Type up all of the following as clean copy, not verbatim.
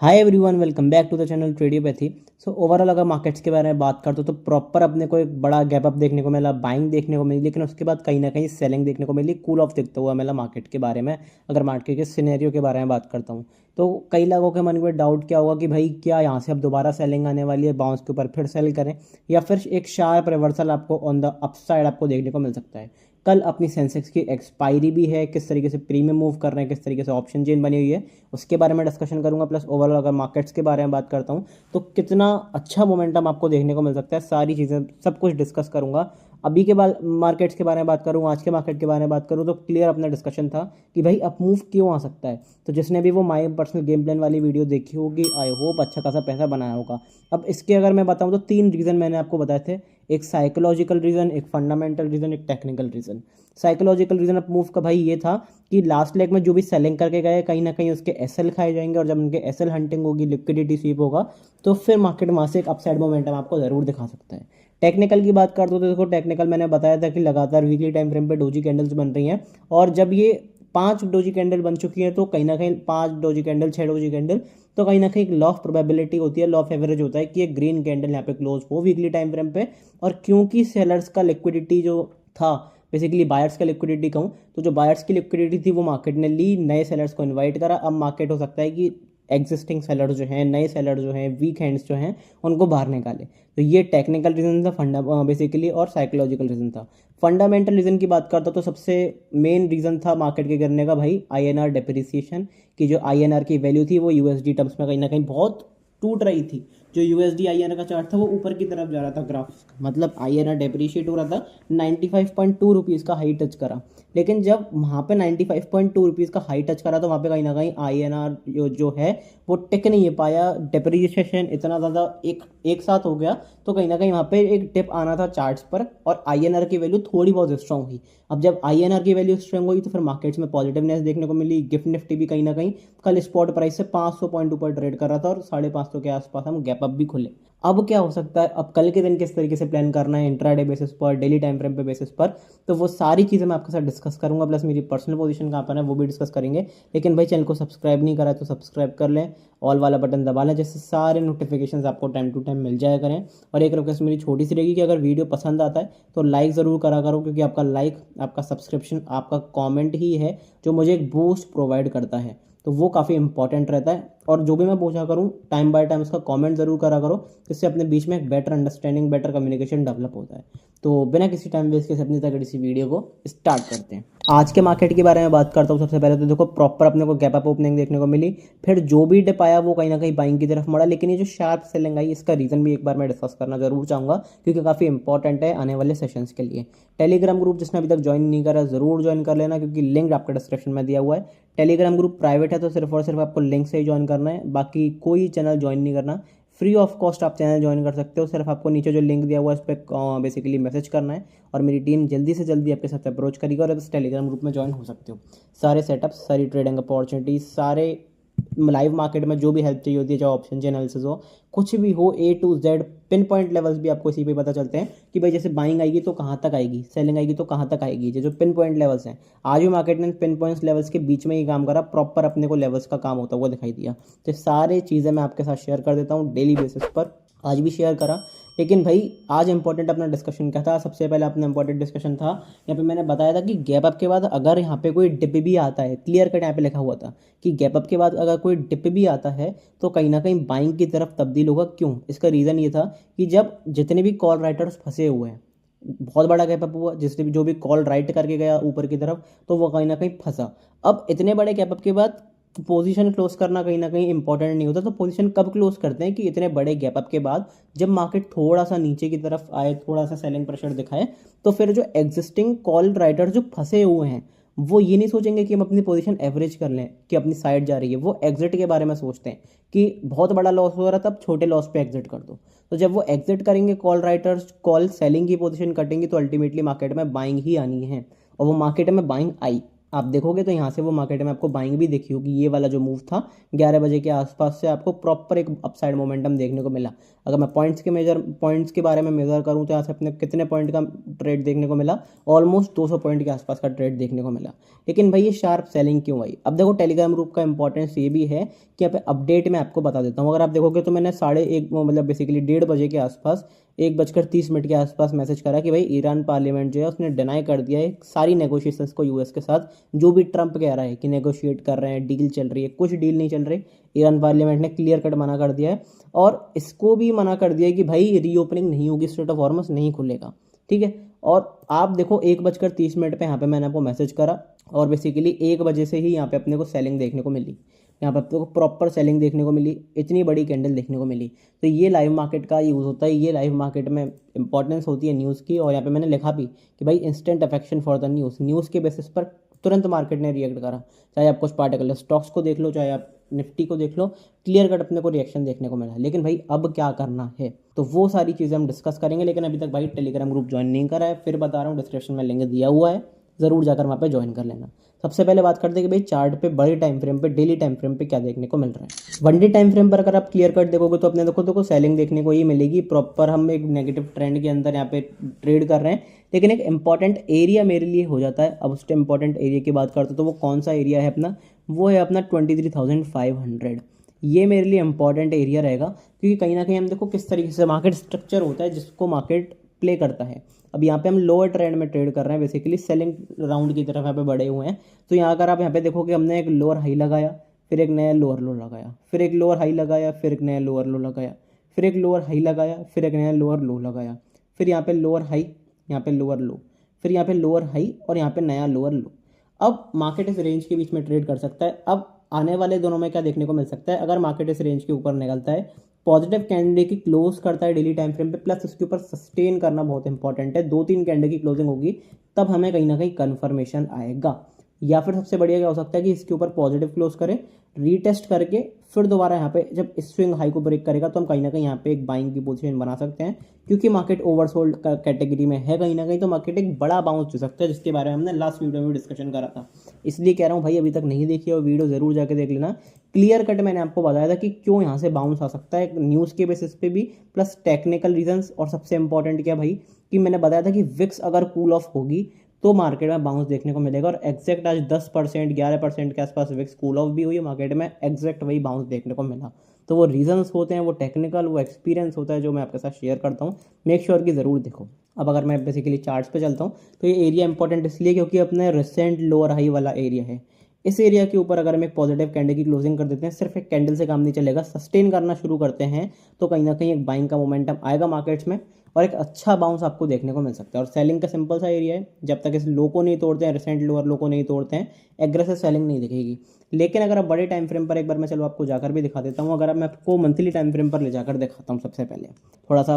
Hi everyone, welcome back to the channel Tradiopathy. So overall अगर markets के बारे में बात करते हो तो प्रॉपर अपने को एक बड़ा गैप अप देखने को मिला, बाइंग देखने को मिली, लेकिन उसके बाद कहीं ना कहीं सेलिंग देखने को मिली, कूल ऑफ दिखता हुआ मिला मार्केट के बारे में। अगर मार्केट के सिनेरियो के बारे में बात करता हूँ तो कई लोगों के मन में डाउट क्या होगा कि भाई क्या यहाँ से अब दोबारा सेलिंग आने वाली है, बाउंस के ऊपर फिर सेल करें, या फिर एक शार्प रिवर्सल आपको ऑन द अपसाइड आपको देखने को मिल सकता है। कल अपनी सेंसेक्स की एक्सपायरी भी है, किस तरीके से प्रीमियम मूव कर रहे हैं, किस तरीके से ऑप्शन चेन बनी हुई है, उसके बारे में डिस्कशन करूंगा। प्लस ओवरऑल अगर मार्केट्स के बारे में बात करता हूं तो कितना अच्छा मोमेंटम आपको देखने को मिल सकता है, सारी चीज़ें सब कुछ डिस्कस करूंगा। अभी के बाद मार्केट्स के बारे में बात करूँ, आज के मार्केट के बारे में बात करूँ तो क्लियर अपना डिस्कशन था कि भाई अप मूव क्यों आ सकता है। तो जिसने भी वो माई पर्सनल गेम प्लान वाली वीडियो देखी होगी, आई होप अच्छा खासा पैसा बनाया होगा। अब इसके अगर मैं बताऊं तो तीन रीज़न मैंने आपको बताए थे, एक साइकोलॉजिकल रीज़न, एक फंडामेंटल रीज़न, एक technical reason. Psychological reason up move का भाई ये था कि लास्ट लेग में जो भी सेलिंग करके गए कहीं ना कहीं उसके एसएल खाए जाएंगे, और जब उनके एसएल हंटिंग होगी, लिक्विडिटी स्वीप होगा, तो फिर मार्केट वहाँ से एक अपसाइड मोमेंटम आपको ज़रूर दिखा सकता है। टेक्निकल की बात करते हो तो देखो, टेक्निकल मैंने बताया था कि लगातार वीकली टाइम फ्रेम पे डोजी कैंडल्स बन रही हैं, और जब ये 5 डोजी कैंडल बन चुकी है तो कहीं ना कहीं 5 डोजी कैंडल, 6 डोजी कैंडल, तो कहीं ना कहीं एक लॉ ऑफ प्रोबेबिलिटी होती है, लॉ ऑफ एवरेज होता है कि एक ग्रीन कैंडल यहाँ पे क्लोज हो वीकली टाइम फ्रेम पे। और क्योंकि सेलर्स का लिक्विडिटी जो था, बेसिकली बायर्स का लिक्विडिटी कहूँ तो जो बायर्स की लिक्विडिटी थी वो मार्केट ने ली, नए सेलर्स को इनवाइट करा। अब मार्केट हो सकता है कि एग्जिस्टिंग सेलर जो हैं, नए सेलर जो हैं, वीक हैंड्स जो हैं, उनको बाहर निकाले। तो ये टेक्निकल रीजन था फंडा बेसिकली, और साइकोलॉजिकल रीजन था। फंडामेंटल रीजन की बात करता तो सबसे मेन रीजन था मार्केट के गिरने का भाई आईएनआर डेप्रिसिएशन, की जो आईएनआर की वैल्यू थी वो यूएसडी टर्म्स में कहीं ना कहीं बहुत टूट रही थी। जो यूएसडी आईएनआर का चार्ट था वो ऊपर की तरफ जा रहा था, ग्राफ मतलब आईएनआर डेप्रिशिएट हो रहा था, 95.2 रुपीज़ का हाई टच करा। लेकिन जब वहाँ पे 95.2 रुपीज़ का हाई टच करा तो वहाँ पे कहीं ना कहीं आईएनआर जो है वो टिक नहीं पाया, डेप्रिसिएशन इतना ज़्यादा एक एक साथ हो गया, तो कहीं ना कहीं वहाँ पे एक टिप आना था चार्ट्स पर, और आईएनआर की वैल्यू थोड़ी बहुत स्ट्रांग हुई। अब जब आईएनआर की वैल्यू स्ट्रांग हुई तो फिर मार्केट्स में पॉजिटिवनेस देखने को मिली। गिफ्ट निफ्टी भी कहीं ना कहीं कल स्पॉट प्राइस से 500 पॉइंट ऊपर ट्रेड कर रहा था, और 550 के आसपास हम गैप अप भी खुले। अब क्या हो सकता है, अब कल के दिन किस तरीके से प्लान करना है, इंट्राडे बेसिस पर, डेली टाइम फ्रेम पे बेसिस पर, तो वो सारी चीज़ें मैं आपके साथ डिस्कस करूंगा। प्लस मेरी पर्सनल पोजीशन कहाँ पर है वो भी डिस्कस करेंगे। लेकिन भाई चैनल को सब्सक्राइब नहीं करा है तो सब्सक्राइब कर लें, ऑल वाला बटन दबा लें, जिससे सारे नोटिफिकेशंस आपको टाइम टू टाइम मिल जाया करें। और एक रिक्वेस्ट मेरी छोटी सी रहेगी कि अगर वीडियो पसंद आता है तो लाइक ज़रूर करा करो, क्योंकि आपका लाइक, आपका सब्सक्रिप्शन, आपका कमेंट ही है जो मुझे एक बूस्ट प्रोवाइड करता है, तो वो काफ़ी इंपॉर्टेंट रहता है। और जो भी मैं पूछा करूँ टाइम बाय टाइम उसका कमेंट ज़रूर करा करो, जिससे अपने बीच में एक better understanding, better communication develop होता है। तो बिना किसी टाइम वेस्ट के अपनी तगड़ी सी वीडियो को स्टार्ट करते हैं। आज के मार्केट के बारे में बात करता हूँ। सबसे पहले तो देखो, प्रॉपर अपने को गैप अप ओपनिंग देखने को मिली, फिर जो भी डिप आया वो कहीं ना कहीं बाइंग की तरफ मुड़ा। लेकिन ये जो शार्प सेलिंग आई, इसका रीज़न भी एक बार मैं डिस्कस करना जरूर चाहूँगा, क्योंकि काफ़ी इंपॉर्टेंट है आने वाले सेशंस के लिए। टेलीग्राम ग्रुप जिसने अभी तक ज्वाइन नहीं करा ज़रूर ज्वाइन कर लेना, क्योंकि लिंक आपके डिस्क्रिप्शन में दिया हुआ है। टेलीग्राम ग्रुप प्राइवेट है तो सिर्फ और सिर्फ आपको लिंक से ही ज्वाइन करना है, बाकी कोई चैनल ज्वाइन नहीं करना। फ्री ऑफ कॉस्ट आप चैनल ज्वाइन कर सकते हो, सिर्फ आपको नीचे जो लिंक दिया हुआ है उस पर बेसिकली मैसेज करना है, और मेरी टीम जल्दी से जल्दी आपके साथ अप्रोच करेगी और आप इस टेलीग्राम ग्रुप में ज्वाइन हो सकते हो। सारे सेटअप्स, सारी ट्रेडिंग अपॉर्चुनिटीज, सारे लाइव मार्केट में जो भी हेल्प चाहिए होती है, चाहे ऑप्शन एनालिसिस हो, कुछ भी हो, A to Z pinpoint levels भी आपको इसी पे पता चलते हैं कि भाई जैसे बाइंग आएगी तो कहाँ तक आएगी, सेलिंग आएगी तो कहाँ तक आएगी। ये जो पिन पॉइंट लेवल्स हैं, आज भी मार्केट ने पिन पॉइंट्स लेवल्स के बीच में ही काम करा, प्रॉपर अपने को लेवल्स का काम होता हुआ दिखाई दिया। तो सारी चीज़ें मैं आपके साथ शेयर कर देता हूँ डेली बेसिस पर, आज भी शेयर करा। लेकिन भाई आज इंपॉर्टेंट अपना डिस्कशन क्या था, सबसे पहले अपना इंपॉर्टेंट डिस्कशन था, यहाँ पे मैंने बताया था कि गैप अप के बाद अगर यहाँ पे कोई डिप भी आता है, क्लियर कट यहाँ पे लिखा हुआ था कि गैप अप के बाद अगर कोई डिप भी आता है तो कहीं ना कहीं बाइंग की तरफ तब्दील होगा। क्यों? इसका रीज़न ये था कि जब जितने भी कॉल राइटर्स फंसे हुए हैं, बहुत बड़ा गैप अप हुआ, जिसने भी जो भी कॉल राइट करके गया ऊपर की तरफ तो वो कहीं ना कहीं फंसा। अब इतने बड़े गैप अप के बाद पोजीशन क्लोज करना कहीं ना कहीं इंपॉर्टेंट नहीं होता। तो पोजीशन कब क्लोज करते हैं? कि इतने बड़े गैप अप के बाद जब मार्केट थोड़ा सा नीचे की तरफ आए, थोड़ा सा सेलिंग प्रेशर दिखाए, तो फिर जो एग्जिस्टिंग कॉल राइटर जो फंसे हुए हैं वो ये नहीं सोचेंगे कि हम अपनी पोजीशन एवरेज कर लें कि अपनी साइड जा रही है, वो एग्जिट के बारे में सोचते हैं कि बहुत बड़ा लॉस हो रहा था, तब छोटे लॉस पे एग्जिट कर दो। तो जब वो एग्जिट करेंगे कॉल राइटर्स, कॉल सेलिंग की पोजीशन कटेंगी, तो अल्टीमेटली मार्केट में बाइंग ही आनी है, और वो मार्केट में बाइंग आई। आप देखोगे तो यहाँ से वो मार्केट में आपको बाइंग भी देखी होगी। ये वाला जो मूव था 11 बजे के आसपास से आपको प्रॉपर एक अपसाइड मोमेंटम देखने को मिला। अगर मैं पॉइंट्स के बारे में मेजर करूँ तो यहाँ से अपने कितने पॉइंट का ट्रेड देखने को मिला, ऑलमोस्ट 200 पॉइंट के आसपास का ट्रेड देखने को मिला। लेकिन भाई ये शार्प सेलिंग क्यों आई? अब देखो टेलीग्राम ग्रुप का इंपॉर्टेंस ये भी है कि यहाँ पे अपडेट मैं आपको बता देता हूँ। अगर आप देखोगे तो मैंने 1:30 मतलब बेसिकली 1:30 बजे के आसपास 1:30 के आसपास मैसेज करा कि भाई ईरान पार्लियामेंट जो है उसने डिनाई कर दिया है सारी नेगोशिएशंस को यूएस के साथ, जो भी ट्रंप कह रहा है कि नेगोशिएट कर रहे हैं, डील चल रही है, कुछ डील नहीं चल रही। ईरान पार्लियामेंट ने क्लियर कट मना कर दिया है और इसको भी मना कर दिया है कि भाई रीओपनिंग नहीं होगी, स्ट्रेट ऑफ हॉर्मस नहीं खुलेगा, ठीक है। और आप देखो 1:30 पे यहाँ पे मैंने आपको मैसेज करा और बेसिकली 1 बजे से ही यहाँ पे अपने को सेलिंग देखने को मिली। यहाँ पर आपको प्रॉपर सेलिंग देखने को मिली, इतनी बड़ी कैंडल देखने को मिली। तो ये लाइव मार्केट का यूज़ होता है, ये लाइव मार्केट में इंपॉर्टेंस होती है न्यूज़ की। और यहाँ पे मैंने लिखा भी कि भाई instant affection for the news के बेसिस पर तुरंत मार्केट ने रिएक्ट करा। चाहे आप कुछ पार्टिकुलर स्टॉक्स को देख लो, चाहे आप निफ्टी को देख लो, क्लियर कट अपने को रिएक्शन देखने को मिला। लेकिन भाई अब क्या करना है, तो वो सारी चीज़ें हम डिस्कस करेंगे। लेकिन अभी तक भाई टेलीग्राम ग्रुप ज्वाइन नहीं करा है, फिर बता रहा हूँ डिस्क्रिप्शन में लिंक दिया हुआ है, ज़रूर जाकर वहाँ पे ज्वाइन कर लेना। सबसे पहले बात करते हैं कि भाई चार्ट पे बड़े टाइम फ्रेम पे, डेली टाइम फ्रेम पे क्या देखने को मिल रहा है। वन डे टाइम फ्रेम पर अगर आप क्लियर कट देखोगे तो अपने देखो सेलिंग देखने को ही मिलेगी। प्रॉपर हम एक नेगेटिव ट्रेंड के अंदर यहाँ पे ट्रेड कर रहे हैं। लेकिन एक इंपॉर्टेंट एरिया मेरे लिए हो जाता है। अब उस इंपॉर्टेंट एरिया की बात करते हो तो वो कौन सा एरिया है अपना, वो है अपना 23,500। ये मेरे लिए इंपॉर्टेंट एरिया रहेगा, क्योंकि कहीं ना कहीं हम देखो किस तरीके से मार्केट स्ट्रक्चर होता है जिसको मार्केट प्ले करता है। अब यहाँ पे हम लोअर ट्रेंड में ट्रेड कर रहे हैं, बेसिकली सेलिंग राउंड की तरफ यहाँ पे बढ़े हुए हैं। तो यहाँ अगर आप यहाँ पे देखोगे हमने एक लोअर हाई लगाया, फिर एक नया लोअर लो लगाया, फिर एक लोअर हाई लगाया, फिर एक नया लोअर लो लगाया, फिर एक लोअर हाई लगाया, फिर एक नया लोअर लो लगाया, फिर यहाँ पे लोअर हाई, यहाँ पे लोअर लो, फिर यहाँ पे लोअर हाई और यहाँ पे नया लोअर लो। अब मार्केट इस रेंज के बीच में ट्रेड कर सकता है। अब आने वाले दोनों में क्या देखने को मिल सकता है, अगर मार्केट इस रेंज के ऊपर निकलता है, पॉजिटिव कैंडल की क्लोज करता है डेली टाइम फ्रेम पे, प्लस उसके ऊपर सस्टेन करना बहुत इंपॉर्टेंट है, 2-3 कैंडल की क्लोजिंग होगी तब हमें कहीं ना कहीं कन्फर्मेशन आएगा। या फिर सबसे बढ़िया क्या हो सकता है कि इसके ऊपर पॉजिटिव क्लोज करें, रीटेस्ट करके फिर दोबारा यहाँ पे जब स्विंग हाई को ब्रेक करेगा तो हम कहीं ना कहीं यहाँ पे एक बाइंग की पोजीशन बना सकते हैं, क्योंकि मार्केट ओवरसोल्ड कैटेगरी में है कहीं ना कहीं। तो मार्केट एक बड़ा बाउंस दे सकता है, जिसके बारे में हमने लास्ट वीडियो में डिस्कशन करा था। इसलिए कह रहा हूँ भाई अभी तक नहीं देखी और वीडियो जरूर जाके देख लेना। क्लियर कट मैंने आपको बताया था कि क्यों यहाँ से बाउंस आ सकता है, न्यूज़ के बेसिस पे भी, प्लस टेक्निकल रीजंस। और सबसे इंपॉर्टेंट क्या भाई कि मैंने बताया था कि विक्स अगर कूल ऑफ होगी तो मार्केट में बाउंस देखने को मिलेगा। और एग्जैक्ट आज 10% 11% के आसपास विक्स कूल ऑफ भी हुई है, मार्केट में एग्जैक्ट वही बाउंस देखने को मिला। तो वो रीजंस होते हैं, वो टेक्निकल, वो एक्सपीरियंस होता है जो मैं आपके साथ शेयर करता हूँ। मेक श्योर कि ज़रूर देखो। अब अगर मैं बेसिकली चार्ट्स पे चलता हूँ तो ये एरिया इंपॉर्टेंट इसलिए क्योंकि अपने रिसेंट लोअर हाई वाला एरिया है। इस एरिया के ऊपर अगर हम एक पॉजिटिव कैंडल की क्लोजिंग कर देते हैं, सिर्फ एक कैंडल से काम नहीं चलेगा, सस्टेन करना शुरू करते हैं तो कहीं ना कहीं एक बाइंग का मोमेंटम आएगा मार्केट्स में और एक अच्छा बाउंस आपको देखने को मिल सकता है। और सेलिंग का सिंपल सा एरिया है, जब तक इस लो को नहीं तोड़ते हैं, रिसेंट लोअर लो को नहीं तोड़ते हैं, एग्रेसिव सेलिंग नहीं दिखेगी। लेकिन अगर आप बड़े टाइम फ्रेम पर एक बार मैं चलो आपको जाकर भी दिखा देता हूँ। अगर मैं आपको मंथली टाइम फ्रेम पर ले जाकर दिखाता हूँ, सबसे पहले थोड़ा सा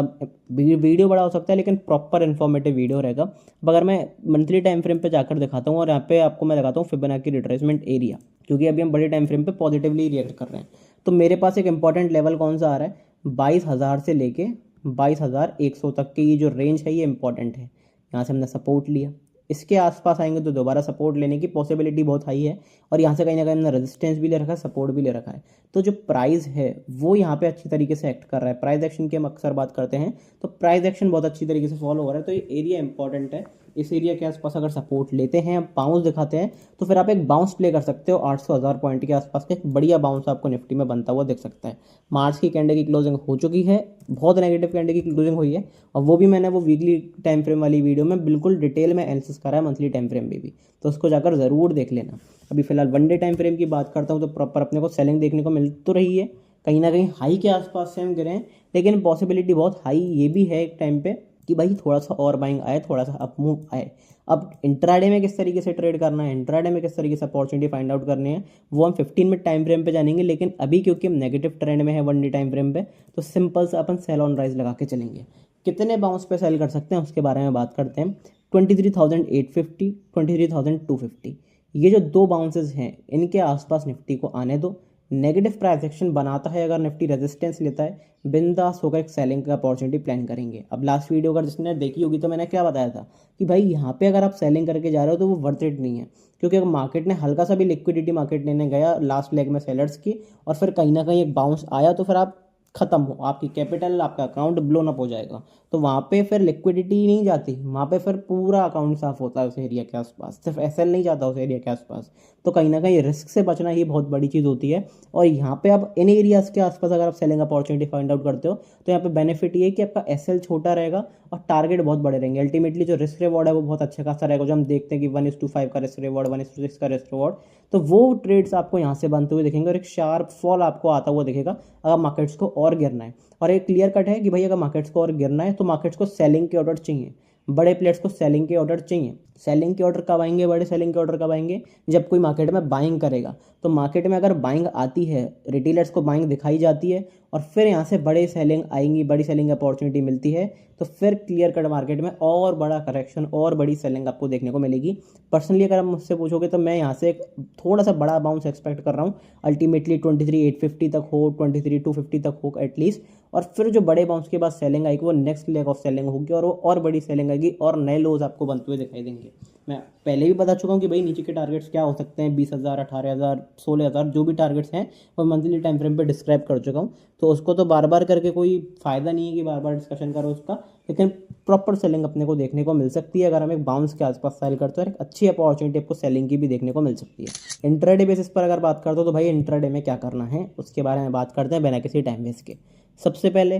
वीडियो बड़ा हो सकता है लेकिन प्रॉपर इन्फॉर्मेटिव वीडियो रहेगा। अब अगर मैं मंथली टाइम फ्रेम पर जाकर दिखाता हूँ और यहाँ पे आपको मैं लगाता हूँ फिबोनाची रिट्रेसमेंट एरिया, क्योंकि अभी हम बड़े टाइम फ्रेम पे पॉजिटिवली रिएक्ट कर रहे हैं। तो मेरे पास एक इंपॉर्टेंट लेवल कौन सा आ रहा है, 22,000 से लेके 22,100 तक की ये जो रेंज है ये इंपॉर्टेंट है। यहाँ से हमने सपोर्ट लिया, इसके आसपास आएंगे तो दोबारा सपोर्ट लेने की पॉसिबिलिटी बहुत हाई है। और यहाँ से कहीं ना कहीं हमने रेजिस्टेंस भी ले रखा है, सपोर्ट भी ले रखा है। तो जो प्राइस है वो यहाँ पे अच्छी तरीके से एक्ट कर रहा है। प्राइस एक्शन की हम अक्सर बात करते हैं तो प्राइस एक्शन बहुत अच्छी तरीके से फॉलो हो रहा है। तो ये एरिया इंपॉर्टेंट है। इस एरिया के आसपास अगर सपोर्ट लेते हैं, बाउंस दिखाते हैं, तो फिर आप एक बाउंस प्ले कर सकते हो। 800-1000 पॉइंट के आसपास का एक बढ़िया बाउंस आपको निफ्टी में बनता हुआ दिख सकता है। मार्च की कैंडल की क्लोजिंग हो चुकी है, बहुत नेगेटिव कैंडल की क्लोजिंग हुई है, और वो भी मैंने वो वीकली टाइम फ्रेम वाली वीडियो में बिल्कुल डिटेल में एनालिसिस करा है, मंथली टाइम फ्रेम में भी, तो उसको जाकर ज़रूर देख लेना। अभी फिलहाल वन डे टाइम फ्रेम की बात करता हूँ तो प्रॉपर अपने को सेलिंग देखने को मिल तो रही है। कहीं ना कहीं हाई के आसपास से हम गिरे हैं, लेकिन पॉसिबिलिटी बहुत हाई ये भी है एक टाइम पे कि भाई थोड़ा सा और बाइंग आए, थोड़ा सा अप मूव आए। अब इंट्राडे में किस तरीके से ट्रेड करना है, इंट्राडे में किस तरीके से अपॉर्चुनिटी फाइंड आउट करनी है, वो हम 15 मिनट टाइम फ्रेम पे जानेंगे। लेकिन अभी क्योंकि हम नेगेटिव ट्रेंड में है वन डे टाइम फ्रेम पे, तो सिंपल से अपन सेल ऑन राइज लगा के चलेंगे। कितने बाउंस पे सेल कर सकते हैं उसके बारे में बात करते हैं। 23,850, 23,250, ये जो दो बाउंसेस हैं इनके आसपास निफ्टी को आने दो। नेगेटिव प्राइस एक्शन बनाता है, अगर निफ्टी रेजिस्टेंस लेता है, बिंदास होकर एक सेलिंग का अपॉर्चुनिटी प्लान करेंगे। अब लास्ट वीडियो अगर जिसने देखी होगी तो मैंने क्या बताया था कि भाई यहाँ पे अगर आप सेलिंग करके जा रहे हो तो वो वर्थ इट नहीं है, क्योंकि अगर मार्केट ने हल्का सा भी लिक्विडिटी मार्केट लेने गया लास्ट लेग में सेलर्स की और फिर कहीं ना कहीं एक बाउंस आया तो फिर आप खत्म हो, आपकी कैपिटल, आपका अकाउंट ब्लोन अप हो जाएगा। तो वहाँ पे फिर लिक्विडिटी नहीं जाती, वहाँ पे फिर पूरा अकाउंट साफ होता है उस एरिया के आसपास, सिर्फ एसएल नहीं जाता उस एरिया के आसपास। तो कहीं ना कहीं रिस्क से बचना ही बहुत बड़ी चीज़ होती है। और यहाँ पे आप इन एरियाज़ के आसपास अगर आप सेलिंग अपॉर्चुनिटी फाइंड आउट करते हो तो यहाँ पे बेनिफिट ये है कि आपका एसएल छोटा रहेगा और टारगेट बहुत बड़े रहेंगे। अल्टीमेटली जो रिस्क रिवॉर्ड है वो बहुत अच्छा खासा रहेगा, जो हम देखते हैं कि 1:5 का रिस्क रिवॉर्ड, 1:6 का रिस्क रिवॉर्ड। तो वो ट्रेड्स आपको यहाँ से बनते हुए दिखेंगे और एक शार्प फॉल आपको आता हुआ दिखेगा अगर मार्केट्स को और गिरना है। और एक क्लियर कट है कि भाई अगर मार्केट्स को और गिरना है तो मार्केट्स को सेलिंग के ऑर्डर चाहिए, बड़े प्लेयर्स को सेलिंग के ऑर्डर चाहिए। सेलिंग के ऑर्डर कब आएंगे, बड़े सेलिंग के ऑर्डर कब आएंगे, जब कोई मार्केट में बाइंग करेगा। तो मार्केट में अगर बाइंग आती है, रिटेलर्स को बाइंग दिखाई जाती है और फिर यहाँ से बड़े सेलिंग आएंगी, बड़ी सेलिंग अपॉर्चुनिटी मिलती है, तो फिर क्लियर कट मार्केट में और बड़ा करेक्शन और बड़ी सेलिंग आपको देखने को मिलेगी। पर्सनली अगर आप मुझसे पूछोगे तो मैं यहाँ से एक थोड़ा सा बड़ा बाउंस एक्सपेक्ट कर रहा हूँ। अल्टीमेटली 23,850 तक हो, 23,250 तक हो एटलीस्ट। और फिर जो बड़े बाउंस के बाद सेलिंग आएगी वो नेक्स्ट लेग ऑफ सेलिंग होगी और वो और बड़ी सेलिंग आएगी और नए लोज आपको बनते हुए दिखाई देंगे। मैं पहले भी बता चुका हूँ कि भाई नीचे के टारगेट्स क्या हो सकते हैं, 20,000, 18,000, 16,000 जो भी टारगेट्स हैं वो मंथली टाइम फ्रेम पे डिस्क्राइब कर चुका हूँ। तो उसको तो बार बार करके कोई फ़ायदा नहीं है कि बार बार डिस्कशन करो उसका, लेकिन प्रॉपर सेलिंग अपने को देखने को मिल सकती है अगर हम एक बाउंस के आसपास सेल करते हैं। एक अच्छी अपॉर्चुनिटी आपको सेलिंग की भी देखने को मिल सकती है। इंट्राडे बेसिस पर अगर बात करते हो तो भाई इंट्राडे में क्या करना है उसके बारे में बात करते हैं बिना किसी टाइम वेस्ट के। सबसे पहले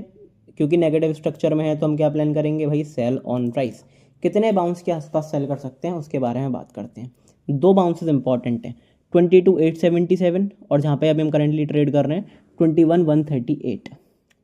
क्योंकि नेगेटिव स्ट्रक्चर में है तो हम क्या प्लान करेंगे भाई, सेल ऑन प्राइस। कितने बाउंस के आसपास सेल कर सकते हैं उसके बारे में बात करते हैं। दो बाउंसेस इंपॉर्टेंट हैं, 22,877 और जहाँ पे अभी हम करेंटली ट्रेड कर रहे हैं 21,138।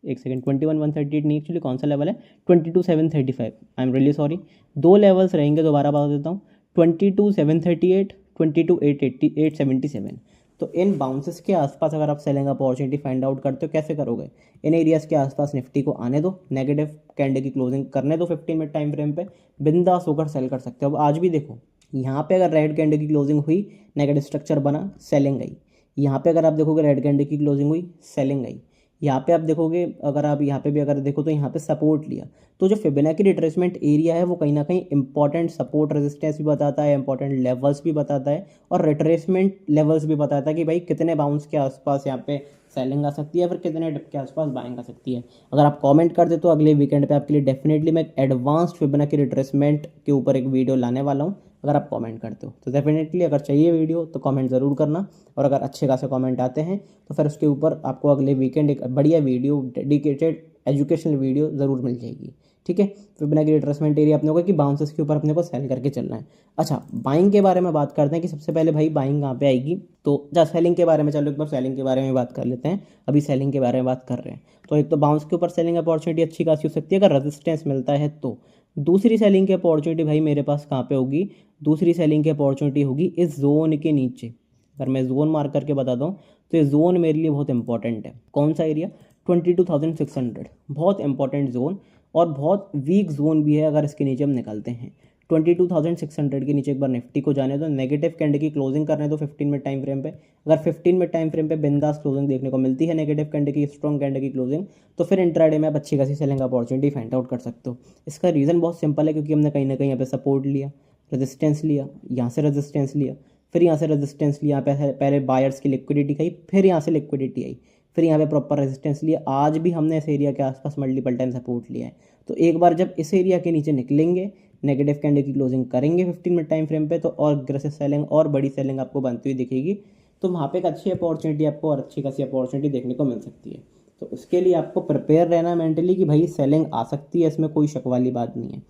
एक सेकंड, 21,138 नहीं, एक्चुअली कौन सा लेवल है, 22,735। आई एम रियली सॉरी, दो लेवल्स रहेंगे, दोबारा बता देता हूँ, 22,738, 22,877। तो इन बाउंसेस के आसपास अगर आप सेलिंग अपॉर्चुनिटी फाइंड आउट करते हो कैसे करोगे, इन एरियाज़ के आसपास निफ्टी को आने दो, नेगेटिव कैंडल की क्लोजिंग करने दो 15 मिनट टाइम फ्रेम पे, बिंदास होकर सेल कर सकते हो। अब आज भी देखो यहाँ पे अगर रेड कैंडल की क्लोजिंग हुई, नेगेटिव स्ट्रक्चर बना, सेलिंग गई। यहाँ पे अगर आप देखोगे रेड कैंडल की क्लोजिंग हुई, सेलिंग गई। यहाँ पे आप देखोगे, अगर आप यहाँ पे भी अगर देखो तो यहाँ पे सपोर्ट लिया। तो जो फिबोनाची रिट्रेसमेंट एरिया है वो कहीं ना कहीं इंपॉर्टेंट सपोर्ट रेजिस्टेंस भी बताता है, इंपॉर्टेंट लेवल्स भी बताता है और रिट्रेसमेंट लेवल्स भी बताता है कि भाई कितने बाउंस के आसपास यहाँ पे सेलिंग आ सकती है, फिर कितने डिप के आसपास बाइंग आ सकती है। अगर आप कमेंट कर दे तो अगले वीकेंड पे आपके लिए डेफिनेटली मैं एडवांस्ड फिबोनाची रिट्रेसमेंट के ऊपर एक वीडियो लाने वाला हूँ। अगर आप कमेंट करते हो तो डेफिनेटली अगर चाहिए वीडियो तो कमेंट ज़रूर करना, और अगर अच्छे खासे कमेंट आते हैं तो फिर उसके ऊपर आपको अगले वीकेंड एक बढ़िया वीडियो, डेडिकेटेड एजुकेशनल वीडियो ज़रूर मिल जाएगी। ठीक है, फिबोनाची रिट्रेसमेंट एरिया अपने को कि बाउंसेस के ऊपर अपने को सेल करके चलना है। अच्छा, बाइंग के बारे में बात करते हैं कि सबसे पहले भाई बाइंग कहाँ पे आएगी। तो जा सेलिंग के बारे में, चलो एक बार सेलिंग के बारे में बात कर लेते हैं। अभी सेलिंग के बारे में बात कर रहे हैं तो एक तो बाउंस के ऊपर सेलिंग अपॉर्चुनिटी अच्छी खासी हो सकती है अगर रेजिस्टेंस मिलता है तो। दूसरी सेलिंग की अपॉर्चुनिटी भाई मेरे पास कहाँ पे होगी, दूसरी सेलिंग की अपॉर्चुनिटी होगी इस जोन के नीचे। अगर मैं जोन मार्क करके बता दूँ तो ये जोन मेरे लिए बहुत इंपॉर्टेंट है। कौन सा एरिया, 22,600, बहुत इंपॉर्टेंट जोन और बहुत वीक जोन भी है। अगर इसके नीचे हम निकलते हैं 22,600 के नीचे एक बार निफ्टी को जाने दो, नेगेटिव कैंडल की क्लोजिंग करने दो 15 मिनट टाइम फ्रेम पे। अगर 15 मिनट टाइम फ्रेम पे बिंदास क्लोजिंग देखने को मिलती है, नेगेटिव कैंडल की, स्ट्रॉन्ग कैंडल की क्लोजिंग, तो फिर इंट्राडे में आप अच्छी खासी सेलिंग अपॉर्चुनिटी फाइंड आउट कर सकते हो। इसका रीज़न बहुत सिंपल है, क्योंकि हमने कहीं ना कहीं यहाँ पे सपोर्ट लिया, रेजिस्टेंस लिया, यहाँ से रेजिस्टेंस लिया, फिर यहाँ से रेजिस्टेंस लिया, पहले बायर्स की लिक्विडिटी खाई, फिर यहाँ से लिक्विडिटी आई, फिर यहाँ पे प्रॉपर रेजिस्टेंस लिया। आज भी हमने इस एरिया के आसपास मल्टीपल टाइम सपोर्ट लिया है। तो एक बार जब इस एरिया के नीचे निकलेंगे, नेगेटिव कैंडल की क्लोजिंग करेंगे 15 मिनट टाइम फ्रेम पे, तो और अग्रेसिव सेलिंग और बड़ी सेलिंग आपको बनती हुई दिखेगी। तो वहाँ पे एक अच्छी अपॉर्चुनिटी आपको और अच्छी खासी अपॉर्चुनिटी देखने को मिल सकती है। तो उसके लिए आपको प्रिपेयर रहना मेंटली कि भाई सेलिंग आ सकती है, इसमें कोई शक वाली बात नहीं है।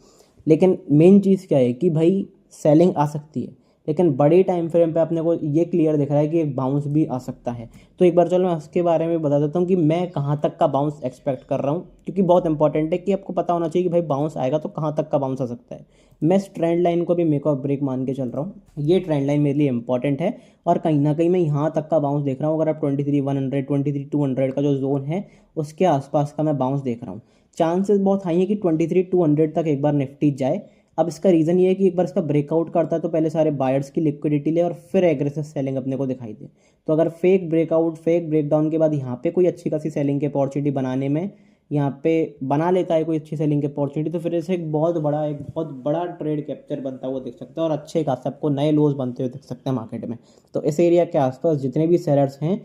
लेकिन मेन चीज़ क्या है कि भाई सेलिंग आ सकती है, लेकिन बड़ी टाइम फ्रेम पे अपने को ये क्लियर दिख रहा है कि एक बाउंस भी आ सकता है। तो एक बार चलो मैं उसके बारे में बता देता हूँ कि मैं कहाँ तक का बाउंस एक्सपेक्ट कर रहा हूँ, क्योंकि बहुत इंपॉर्टेंट है कि आपको पता होना चाहिए कि भाई बाउंस आएगा तो कहाँ तक का बाउंस आ सकता है। मैं इस ट्रेंड लाइन को भी मेक और ब्रेक मान के चल रहा हूँ। ये ट्रेंड लाइन मेरे लिए इंपॉर्टेंट है और कहीं ना कहीं मैं यहाँ तक का बाउंस देख रहा हूँ। अगर आप 23,100, 23,200 का जो जोन है उसके आसपास का मैं बाउंस देख रहा हूँ। चांसेस बहुत हाई है कि 23,200 तक एक बार निफ्टी जाए। अब इसका रीज़न ये है कि एक बार इसका ब्रेकआउट करता है तो पहले सारे बायर्स की लिक्विडिटी ले और फिर एग्रेसिव सेलिंग अपने को दिखाई दे। तो अगर फेक ब्रेकआउट, फेक ब्रेकडाउन के बाद यहाँ पे कोई अच्छी खासी सेलिंग की अपॉर्चुनिटी बनाने में यहाँ पे बना लेता है कोई अच्छी सेलिंग की अपॉर्चुनिटी, तो फिर इसे एक बहुत बड़ा ट्रेड कैप्चर बनता हुआ दिख सकता है और अच्छे खासा आपको नए लोज बनते हुए दिख सकते हैं मार्केट में। तो इस एरिया के आसपास जितने भी सेलर्स हैं,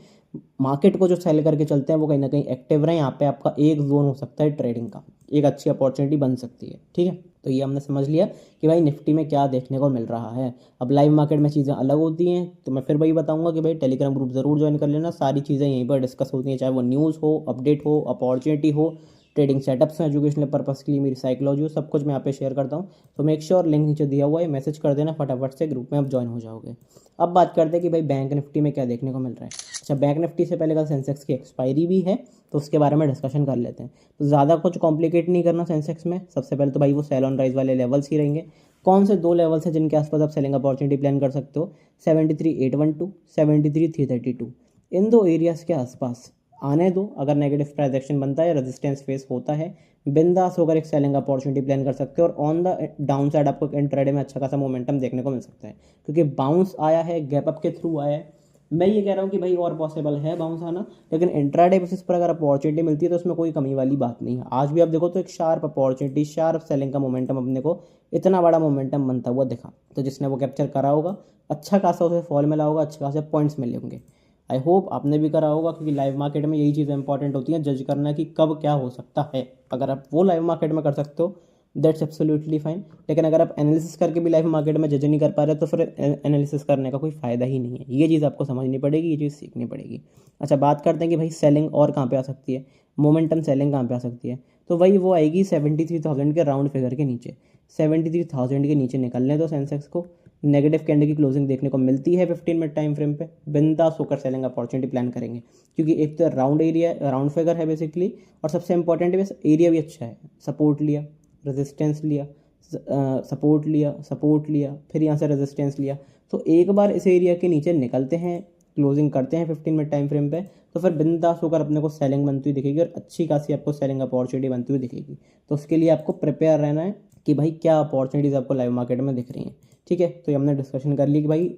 मार्केट को जो सेल करके चलते हैं, वो कहीं ना कहीं एक्टिव रहें। यहाँ पे आपका एक जोन हो सकता है ट्रेडिंग का, एक अच्छी अपॉर्चुनिटी बन सकती है। ठीक है, तो ये हमने समझ लिया कि भाई निफ्टी में क्या देखने को मिल रहा है। अब लाइव मार्केट में चीज़ें अलग होती हैं, तो मैं फिर वही बताऊंगा कि भाई टेलीग्राम ग्रुप ज़रूर ज्वाइन कर लेना। सारी चीज़ें यहीं पर डिस्कस होती हैं, चाहे वो न्यूज़ हो, अपडेट हो, अपॉर्चुनिटी हो, ट्रेडिंग सेटअप्स हैं, एजुकेशनल पर्पस के लिए मेरी साइकोलॉजी हो, सब कुछ मैं यहाँ पे शेयर करता हूँ। तो मेक श्योर लिंक नीचे दिया हुआ है, मैसेज कर देना फटाफट से, ग्रुप में आप ज्वाइन हो जाओगे। अब बात करते हैं कि भाई बैंक निफ्टी में क्या देखने को मिल रहा है। अच्छा, बैंक निफ्टी से पहले कल सेंसेक्स की एक्सपायरी भी है, तो उसके बारे में डिस्कशन कर लेते हैं। तो ज़्यादा कुछ कॉम्प्लिकेट नहीं करना सेंसेक्स में। सबसे पहले तो भाई वो सेल ऑन राइज वाले लेवल्स ही रहेंगे। कौन से 2 लेवल्स हैं जिनके आसपास आप सेलिंग अपॉर्चुनिटी प्लान कर सकते हो? 73,812, 73,332। इन 2 एरियाज़ के आसपास आने दो। अगर नेगेटिव प्राइस एक्शन बनता है, रेजिस्टेंस फेस होता है, बिंदास होकर एक सेलिंग अपॉर्चुनिटी प्लान कर सकते हो और ऑन द डाउन साइड आपको इंट्राडे में अच्छा खासा मोमेंटम देखने को मिल सकता है, क्योंकि बाउंस आया है, गैप अप के थ्रू आया है। मैं ये कह रहा हूँ कि भाई और पॉसिबल है बाउंस आना, लेकिन इंट्राडे बेसिस पर अगर अपॉर्चुनिटी मिलती है तो उसमें कोई कमी वाली बात नहीं है। आज भी आप देखो तो एक शार्प अपॉर्चुनिटी, शार्प सेलिंग का मोमेंटम अपने को इतना बड़ा मोमेंटम बनता हुआ दिखा। तो जिसने वो कैप्चर करा होगा, अच्छा खासा उसे फॉल मिला होगा, अच्छे खासे पॉइंट्स मिले होंगे। आई होप आपने भी करा होगा, क्योंकि लाइव मार्केट में यही चीज़ें इंपॉर्टेंट होती हैं, जज करना कि कब क्या हो सकता है। अगर आप वो लाइव मार्केट में कर सकते हो, दैट्स एब्सोल्युटली फाइन। लेकिन अगर आप एनालिसिस करके भी लाइव मार्केट में जज नहीं कर पा रहे, तो फिर एनालिसिस करने का कोई फ़ायदा ही नहीं है। ये चीज़ आपको समझनी पड़ेगी, ये चीज़ सीखनी पड़ेगी। अच्छा, बात करते हैं कि भाई सेलिंग और कहाँ पे आ सकती है, मोमेंटम सेलिंग कहाँ पे आ सकती है। तो भाई वो आएगी 73,000 के राउंड फिगर के नीचे। 73,000 के नीचे निकलने दो सेंसेक्स को, नेगेटिव कैंडल की क्लोजिंग देखने को मिलती है 15 मिनट टाइम फ्रेम पे, बिंदास होकर सेलिंग अपॉर्चुनिटी प्लान करेंगे। क्योंकि एक तो राउंड एरिया, राउंड फिगर है बेसिकली, और सबसे इंपॉर्टेंट है एरिया भी अच्छा है। सपोर्ट लिया, रेजिस्टेंस लिया, सपोर्ट लिया, सपोर्ट लिया, फिर यहाँ से रेजिस्टेंस लिया। तो एक बार इस एरिया के नीचे निकलते हैं, क्लोजिंग करते हैं 15 मिनट टाइम फ्रेम पे, तो फिर बिंदास होकर अपने को सेलिंग बनती हुई दिखेगी और अच्छी खासी आपको सेलिंग अपॉर्चुनिटी बनती हुई दिखेगी। तो उसके लिए आपको प्रिपेयर रहना है कि भाई क्या अपॉर्चुनिटीज़ आपको लाइव मार्केट में दिख रही हैं। ठीक है, तो ये हमने डिस्कशन कर ली कि भाई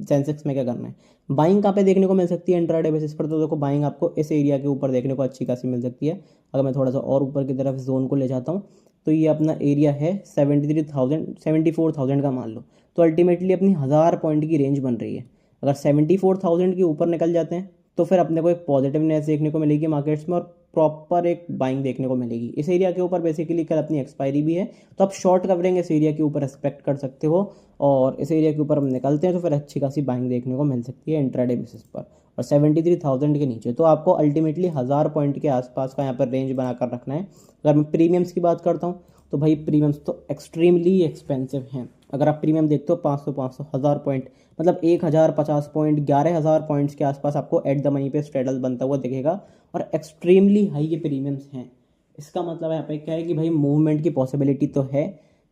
सेंसेक्स में क्या करना है। बाइंग कहाँ पे देखने को मिल सकती है इंट्राडे बेसिस पर? तो देखो, बाइंग आपको इस एरिया के ऊपर देखने को अच्छी खासी मिल सकती है। अगर मैं थोड़ा सा और ऊपर की तरफ जोन को ले जाता हूँ, तो ये अपना एरिया है 73,000, 74,000 का मान लो। तो अल्टीमेटली अपनी 1000 पॉइंट की रेंज बन रही है। अगर 74,000 के ऊपर निकल जाते हैं तो फिर अपने को एक पॉजिटिवनेस देखने को मिलेगी मार्केट्स में और प्रॉपर एक बाइंग देखने को मिलेगी। इस एरिया के ऊपर बेसिकली कल अपनी एक्सपायरी भी है, तो आप शॉर्ट कवरिंग इस एरिया के ऊपर एक्सपेक्ट कर सकते हो। और इस एरिया के ऊपर हम निकलते हैं तो फिर अच्छी खासी बाइंग देखने को मिल सकती है इंट्राडे बेसिस पर। और 73,000 के नीचे तो आपको अल्टीमेटली 1000 पॉइंट के आसपास का यहाँ पर रेंज बनाकर रखना है। अगर मैं प्रीमियम्स की बात करता हूँ, तो भाई प्रीमियम्स तो एक्सट्रीमली एक्सपेंसिव हैं। अगर आप प्रीमियम देखते हो 500 1000 पॉइंट, मतलब 1050 पॉइंट, 11,000 पॉइंट्स के आसपास आपको एट द मनी पे स्ट्रेडल बनता हुआ दिखेगा और एक्सट्रीमली हाई ये प्रीमियम्स हैं। इसका मतलब यहाँ पे क्या है कि भाई मूवमेंट की पॉसिबिलिटी तो है,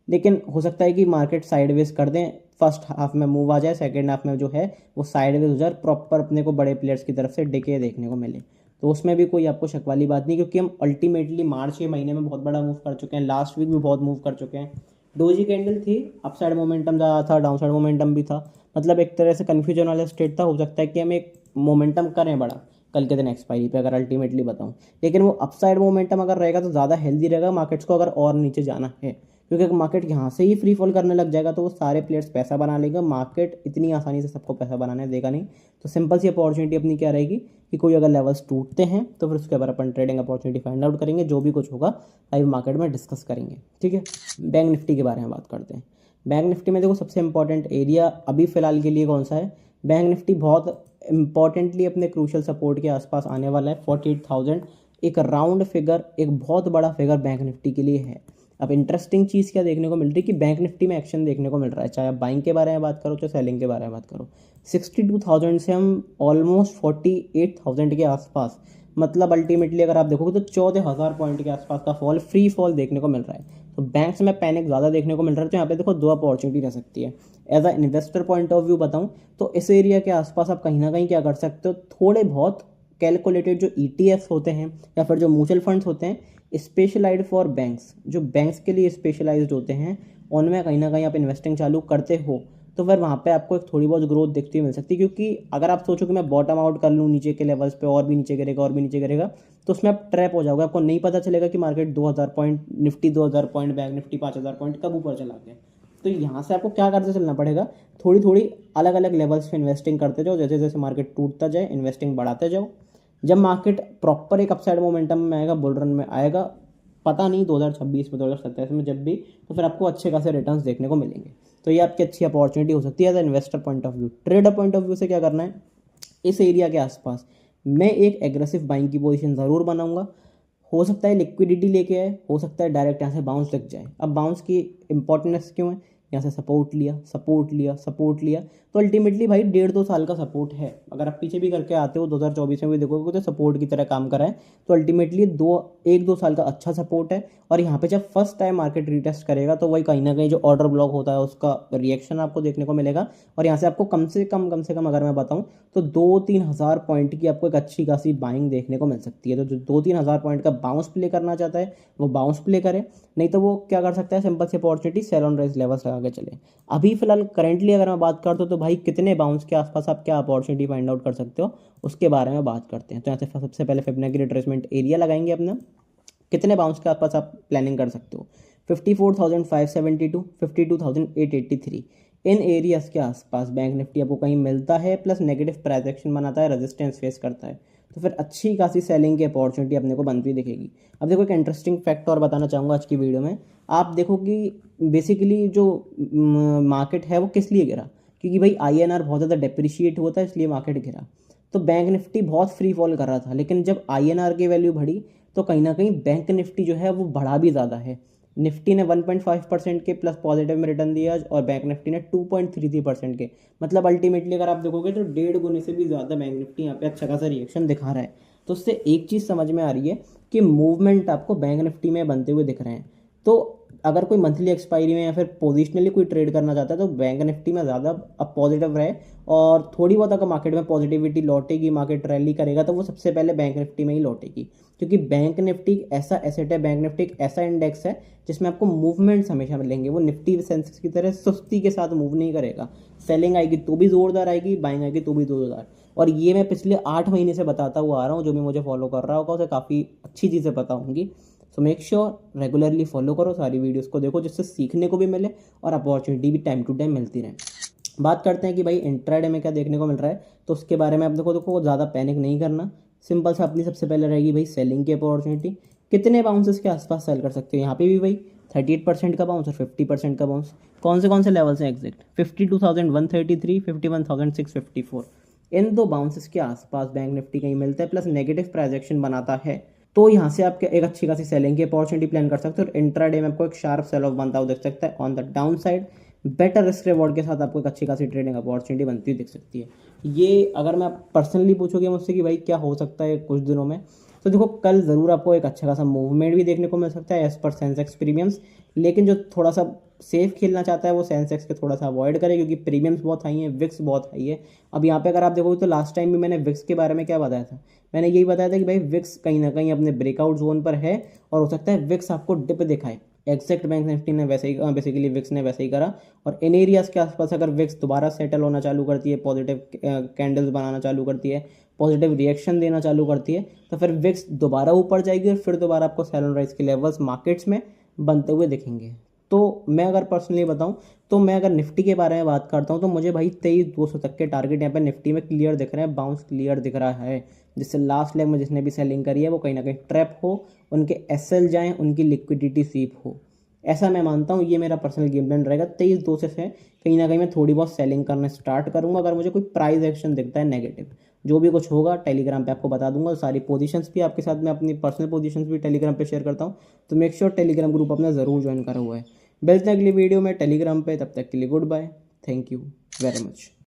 लेकिन हो सकता है कि मार्केट साइडवेज कर दें, फर्स्ट हाफ में मूव आ जाए, सेकेंड हाफ में जो है वो साइडवेज हो जाए, प्रॉपर अपने को बड़े प्लेयर्स की तरफ से डिके देखने को मिले। तो उसमें भी कोई आपको शक वाली बात नहीं, क्योंकि हम अल्टीमेटली मार्च के महीने में बहुत बड़ा मूव कर चुके हैं, लास्ट वीक भी बहुत मूव कर चुके हैं। डोजी कैंडल थी, अपसाइड मोमेंटम ज़्यादा था, डाउन साइड मोमेंटम भी था, मतलब एक तरह से कन्फ्यूजन वाला स्टेट था। हो सकता है कि हम एक मोमेंटम करें बड़ा कल के दिन एक्सपायरी पे, अगर अल्टीमेटली बताऊं, लेकिन वो अपसाइड मोमेंटम अगर रहेगा तो ज़्यादा हेल्दी रहेगा मार्केट्स को, अगर और नीचे जाना है। क्योंकि अगर मार्केट यहाँ से ही फ्री फॉल करने लग जाएगा तो वो सारे प्लेयर्स पैसा बना लेगा, मार्केट इतनी आसानी से सबको पैसा बनाने देगा नहीं। तो सिंपल सी अपॉर्चुनिटी अपनी क्या रहेगी कि कोई अगर लेवल्स टूटते हैं तो फिर उसके बाद अपन ट्रेडिंग अपॉर्चुनिटी फाइंड आउट करेंगे, जो भी कुछ होगा लाइव मार्केट में डिस्कस करेंगे। ठीक है, बैंक निफ्टी के बारे में बात करते हैं। बैंक निफ्टी में देखो सबसे इंपॉर्टेंट एरिया अभी फिलहाल के लिए कौन सा है? बैंक निफ्टी बहुत इंपॉर्टेंटली अपने क्रूशियल सपोर्ट के आसपास आने वाला है 48,000। एक राउंड फिगर, एक बहुत बड़ा फिगर बैंक निफ्टी के लिए है। अब इंटरेस्टिंग चीज़ क्या देखने को मिल रही है कि बैंक निफ्टी में एक्शन देखने को मिल रहा है, चाहे आप बाइंग के बारे में बात करो चाहे सेलिंग के बारे में बात करो। 62,000 से हम ऑलमोस्ट 48,000 के आसपास, मतलब अल्टीमेटली अगर आप देखोगे तो 14,000 पॉइंट के आसपास का फॉल, फ्री फॉल देखने को मिल रहा है। तो बैंक्स में पैनिक ज़्यादा देखने को मिल रहा है। तो यहाँ पे देखो 2 अपॉर्चुनिटी रह सकती है। As a investor point of view बताऊँ तो इस एरिया के आसपास आप कहीं ना कहीं क्या कर सकते हो, थोड़े बहुत कैलकुलेटेड जो ETFs होते हैं या फिर जो म्यूचुअल फंड्स होते हैं स्पेशलाइज्ड फॉर बैंक्स, जो बैंक्स के लिए स्पेशलाइज्ड होते हैं, उनमें कहीं ना कहीं आप इन्वेस्टिंग चालू करते हो तो फिर वहाँ पे आपको एक थोड़ी बहुत ग्रोथ दिखती हुई मिल सकती है। क्योंकि अगर आप सोचो कि मैं बॉटम आउट कर लूँ नीचे के लेवल्स पे और भी नीचे गिरेगा और भी नीचे गिरेगा, तो उसमें आप ट्रैप हो जाओगे, आपको नहीं पता चलेगा कि market 2000 point, Nifty 2000 point, bank Nifty 5000 point कब ऊपर चला गया। तो यहाँ से आपको क्या करते चलना पड़ेगा, थोड़ी थोड़ी अलग अलग लेवल्स पे इन्वेस्टिंग करते जाओ, जैसे जैसे मार्केट टूटता जाए इन्वेस्टिंग बढ़ाते जाओ। जब मार्केट प्रॉपर एक अपसाइड मोमेंटम में आएगा, बुल रन में आएगा, पता नहीं 2026 में 2027 में जब भी, तो फिर आपको अच्छे खासे रिटर्न्स देखने को मिलेंगे। तो ये आपकी अच्छी अपॉर्चुनिटी हो सकती है as a investor point of view. Trader point of view से क्या करना है, इस एरिया के आसपास मैं एक एग्रेसिव बाइंग की पोजीशन ज़रूर बनाऊंगा। हो सकता है लिक्विडिटी लेके आए, हो सकता है डायरेक्ट यहाँ से बाउंस लग जाए। अब बाउंस की इंपॉर्टेंस क्यों है, यहाँ से सपोर्ट लिया, सपोर्ट लिया, सपोर्ट लिया, तो अल्टीमेटली भाई 1.5-2 साल का सपोर्ट है। अगर आप पीछे भी करके आते हो 2024 में भी देखोगे तो सपोर्ट की तरह काम करा है। तो अल्टीमेटली 1-2 साल का अच्छा सपोर्ट है। और यहाँ पे जब फर्स्ट टाइम मार्केट रीटेस्ट करेगा तो वही कहीं ना कहीं जो ऑर्डर ब्लॉक होता है उसका रिएक्शन आपको देखने को मिलेगा। और यहाँ से आपको कम से कम अगर मैं बताऊँ तो 2-3 हज़ार पॉइंट की आपको एक अच्छी खासी बाइंग देखने को मिल सकती है। तो जो 2-3 हज़ार पॉइंट का बाउंस प्ले करना चाहता है वो बाउंस प्ले करे, नहीं तो वो क्या कर सकता है, सिंपल सी opportunity sell on rise levels लगा के चले। अभी फिलहाल करंटली अगर मैं बात करता हूँ तो भाई कितने बाउंस के आसपास आप क्या अपॉर्चुनिटी फाइंड आउट कर सकते हो उसके बारे में बात करते हैं। तो यहाँ से सबसे पहले फिबोनाची रिट्रेसमेंट एरिया लगाएंगे अपना, कितने बाउंस के आसपास आप प्लानिंग कर सकते हो, 54,572, 52,883, इन एरियाज के आसपास बैंक निफ्टी आपको कहीं मिलता है, प्लस नेगेटिव प्राइस एक्शन बनाता है, रेजिस्टेंस फेस करता है, तो फिर अच्छी खासी सेलिंग की अपॉर्चुनिटी अपने को बनती दिखेगी। अब देखो एक इंटरेस्टिंग फैक्ट और बताना चाहूँगा आज की वीडियो में। आप देखो कि बेसिकली जो मार्केट है वो किस लिए गिरा, क्योंकि भाई INR बहुत ज़्यादा डेप्रिशिएट होता है इसलिए मार्केट गिरा। तो बैंक निफ्टी बहुत फ्री फॉल कर रहा था, लेकिन जब INR की वैल्यू बढ़ी तो कहीं ना कहीं बैंक निफ्टी जो है वो बढ़ा भी ज़्यादा है। निफ्टी ने 1.5% के प्लस पॉजिटिव में रिटर्न दिया और बैंक निफ्टी ने 2.33% के, मतलब अल्टीमेटली अगर आप देखोगे तो 1.5 गुने से भी ज़्यादा बैंक निफ्टी यहाँ पे अच्छा खासा रिएक्शन दिखा रहा है। तो उससे एक चीज़ समझ में आ रही है कि मूवमेंट आपको बैंक निफ्टी में बनते हुए दिख रहे हैं। तो अगर कोई मंथली एक्सपायरी में या फिर पोजिशनली कोई ट्रेड करना चाहता है तो बैंक निफ्टी में ज़्यादा अब पॉजिटिव रहे, और थोड़ी बहुत अगर मार्केट में पॉजिटिविटी लौटेगी, मार्केट रैली करेगा तो वो सबसे पहले बैंक निफ्टी में ही लौटेगी। क्योंकि बैंक निफ्टी एक ऐसा एसेट है, बैंक निफ्टी एक ऐसा इंडेक्स है जिसमें आपको मूवमेंट्स हमेशा मिलेंगे। वो निफ्टी सेंसेक्स की तरह सुस्ती के साथ मूव नहीं करेगा। सेलिंग आएगी तो भी जोरदार आएगी, बाइंग आएगी तो भी जोरदार। और ये मैं पिछले 8 महीने से बताता हुआ आ रहा हूँ, जो भी मुझे फॉलो कर रहा होगा उसे काफ़ी अच्छी चीज़ें पता होंगी। So make sure regularly follow करो, सारी वीडियोस को देखो जिससे सीखने को भी मिले और अपॉर्चुनिटी भी टाइम टू टाइम मिलती रहे। बात करते हैं कि भाई इंट्राडे में क्या देखने को मिल रहा है, तो उसके बारे में आप देखो ज़्यादा पैनिक नहीं करना। सिंपल सा अपनी सबसे पहले रहेगी भाई सेलिंग की अपॉर्चुनिटी, कितने बाउंसेस के आसपास सेल कर सकते हो। यहाँ पे भी भाई 38% का बाउंस और 50% का बाउंस। कौन से लेवल्स हैं एग्जैक्ट, 52,133, 51,654, इन दो बाउंसेस के आसपास बैंक निफ्टी कहीं मिलता है, प्लस नेगेटिव प्राइस एक्शन बनाता है। तो यहाँ से आप एक अच्छी खासी सेलिंग की अपॉर्चुनिटी प्लान कर सकते हो और इंट्राडे में आपको एक शार्प सेल ऑफ बनता हुआ दिख सकता है। On the down side better risk reward के साथ आपको एक अच्छी खासी ट्रेडिंग अपॉर्चुनिटी बनती हुई दिख सकती है। ये अगर मैं पर्सनली पूछोगे मुझसे कि भाई क्या हो सकता है कुछ दिनों में, तो देखो कल ज़रूर आपको एक अच्छा खासा मूवमेंट भी देखने को मिल सकता है एज पर सेंसेक्स प्रीमियम्स। लेकिन जो थोड़ा सा सेफ खेलना चाहता है वो सेंसेक्स के थोड़ा सा अवॉइड करे, क्योंकि प्रीमियम्स बहुत हाई है, विक्स बहुत हाई है। अब यहाँ पे अगर आप देखोगे तो लास्ट टाइम भी मैंने विक्स के बारे में क्या बताया था, मैंने यही बताया था कि भाई विक्स कहीं ना कहीं अपने ब्रेकआउट जोन पर है और हो सकता है विक्स आपको डिप दिखाए। एग्जैक्ट बैंक निफ्टी ने वैसे ही बेसिकली विक्स ने वैसे ही करा। और इन एरियाज़ के आसपास अगर विक्स दोबारा सेटल होना चालू करती है, पॉजिटिव कैंडल्स बनाना चालू करती है, पॉजिटिव रिएक्शन देना चालू करती है, तो फिर विक्स दोबारा ऊपर जाएगी और फिर दोबारा आपको सेल ऑन राइज के लेवल्स मार्केट्स में बनते हुए दिखेंगे। तो मैं अगर पर्सनली बताऊं तो मैं अगर निफ्टी के बारे में बात करता हूं तो मुझे भाई 23,200 तक के टारगेट यहाँ पे निफ्टी में क्लियर दिख रहे हैं, बाउंस क्लियर दिख रहा है, जिससे लास्ट लेग में जिसने भी सेलिंग करी है वो कहीं ना कहीं ट्रैप हो, उनके SL जाएँ, उनकी लिक्विडिटी सीप हो। ऐसा मैं मानता हूँ, ये मेरा पर्सनल गेम प्लान रहेगा। 23,200 से कहीं ना कहीं मैं थोड़ी बहुत सेलिंग करना स्टार्ट करूँगा अगर मुझे कोई प्राइस एक्शन दिखता है नेगेटिव। जो भी कुछ होगा टेलीग्राम पे आपको बता दूंगा, सारी पोजीशंस भी आपके साथ में अपनी पर्सनल पोजीशंस भी टेलीग्राम पे शेयर करता हूँ। तो मेक श्योर टेलीग्राम ग्रुप अपना ज़रूर ज्वाइन करा हुआ है। मिलते हैं अगली वीडियो में टेलीग्राम पे, तब तक के लिए good bye, thank you very much.